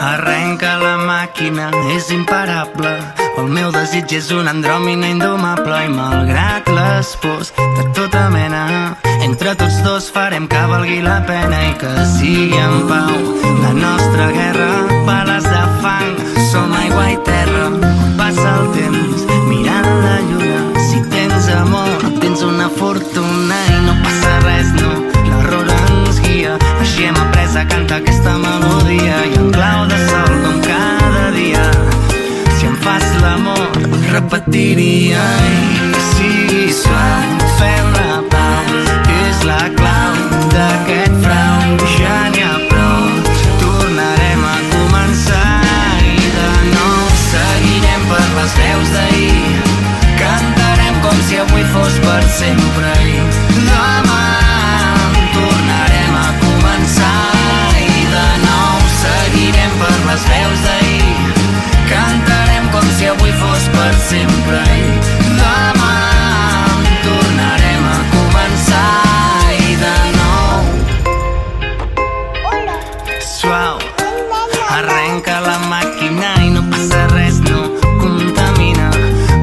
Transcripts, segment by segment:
Arrenca la màquina, és imparable. El meu desig és una andròmina indomable i malgrat les pors de tota mena, entre tots dos farem que valgui la pena i que sigui en pau la nostra guerra. Bales de fang, som aigua i terra. Passa el temps mirant la lluna. Si tens amor, tens una fortuna i no passa res, no. L'error ens guia. Així hem après a cantar aquesta melodia i en clau de sol com cada dia. Si em fas l'amor, repetiria i que sigui suau. Fem la pau, és la clau d'aquest frau. Ja n'hi ha prou, tornarem a començar i de nou seguirem per les veus d'ahir. Cantarem com si avui fos per sempre i demà tornarem a començar i de nou seguirem per les veus d'ahir. Cantarem com si avui fos per sempre i demà tornarem a començar i de nou. Suau, arrenca la màquina i no passa res, no contamina,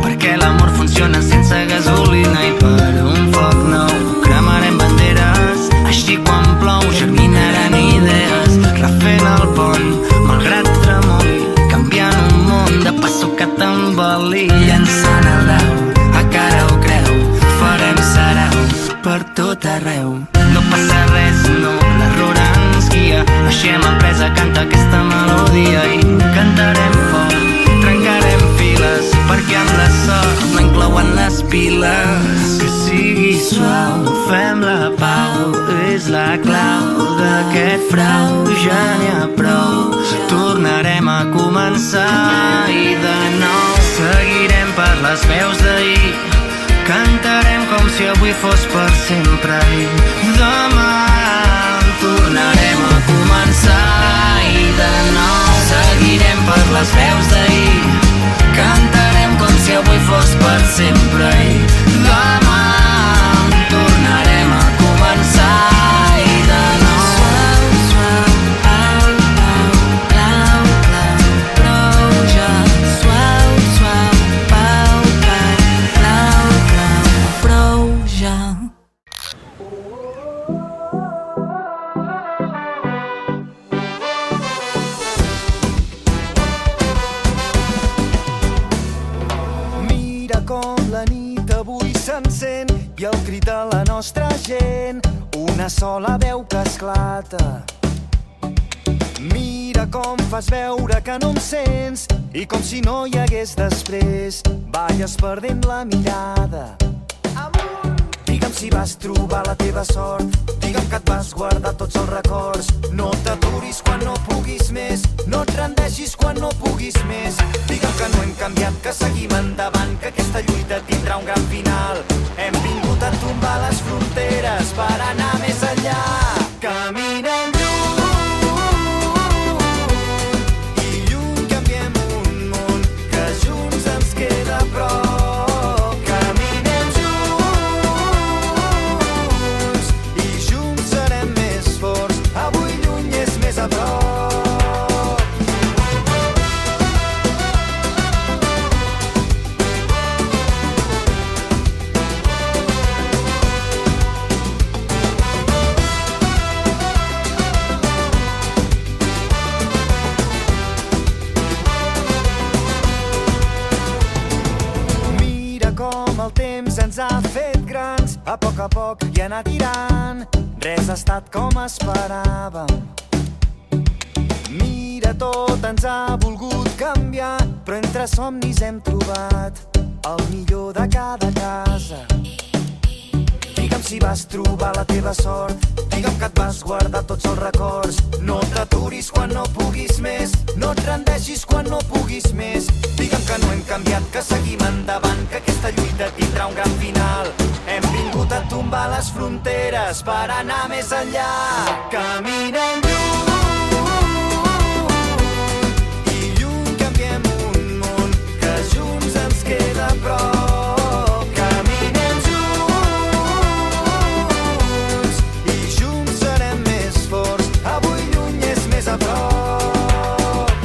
perquè l'amor funciona sense gasolina i per un foc nou cremarem banderes. Així quan plou germinaran idees, refent el pont malgrat tremoli, canviant un món de passo que t'emboli, llançant el dau a cara o creu, farem sarau per tot arreu. No passa res, no, l'error ens guia. Així hem après a cantar aquesta melodia i cantarem fort, trencarem files, perquè amb la sort no inclouen les piles. Que sigui suau, fem la pau, és la clau d'aquest frau. Ja n'hi ha prou, tornarem a començar i de nou seguirem per les veus d'ahir. Cantarem com si avui fos per sempre i demà tornarem a començar i de nou seguirem per les veus d'ahir. Cantarem com si avui fos per sempre i demà tornarem a començar i de nou. I el crit de la nostra gent, una sola veu que esclata. Mira com fas veure que no em sents i com si no hi hagués després, balles perdent la mirada. Digue'm si vas trobar la teva sort, digue'm que et vas guardar tots els records. No t'aturis quan no puguis més, no et rendeixis quan no puguis més. Digue'm que no hem canviat, que seguim endavant, que aquesta lluita tindrà un gran final. Hem vingut a tombar les fronteres per anar més enllà. Caminem lluny i lluny canviem un món que junts ens queda a prop. Caminem junts i junts serem més forts. Avui lluny és més a prop. El temps ens ha fet grans, a poc i anar tirant. Res ha estat com esperàvem. Mira, tot ens ha volgut canviar, però entre somnis hem trobat el millor de cada casa. Digue'm si vas trobar la teva sort, digue'm que et vas guardar tots els records. No t'aturis quan no puguis més, no et rendeixis quan no puguis més. Digue'm que no hem canviat, que seguim endavant, que aquesta lluita tindrà un gran final. Hem vingut a tombar les fronteres per anar més enllà. Caminem lluny i lluny canviem un món que junts ens queda a prop. Avui lluny és més a prop.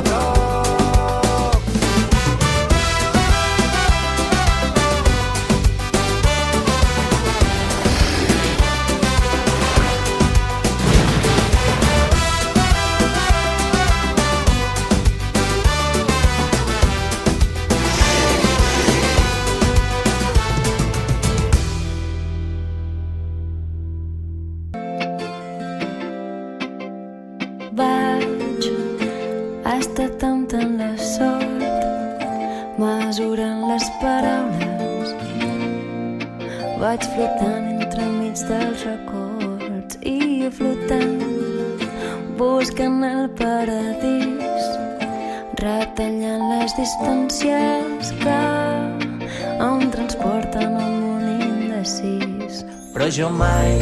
a prop. Vaig estar temptant la sort, mesurant les paraules. Vaig flotant entremig dels records i flotant, buscant el paradís, retallant les distàncies que em transporten al món indecís. Però jo mai,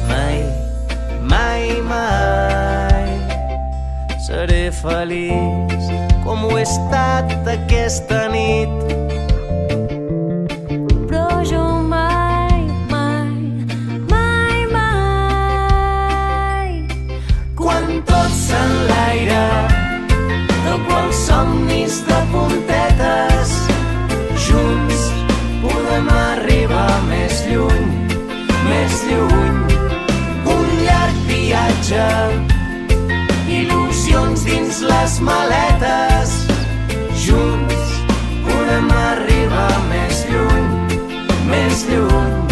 mai, mai, mai seré feliç com ho he estat aquesta nit. Però jo mai, mai, mai, mai, Quan tot s'enlaira, dopo els somnis de puntetes, junts podem arribar més lluny, més lluny. Un llarg viatge, il·lusions dins les maletes, junts podem arribar més lluny, més lluny.